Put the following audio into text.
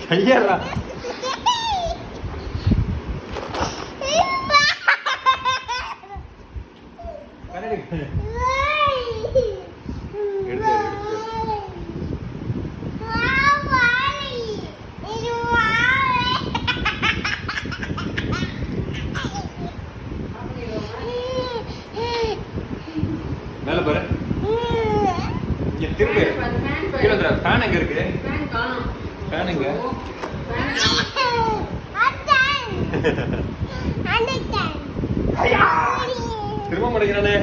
கையெல்லா மேல பாரு இங்க திரும்பு கீழ வந்துடா ஃபேன் எங்க இருக்கு ஃபேன் எங்க திரும்ப மாட்டேங்கிறானே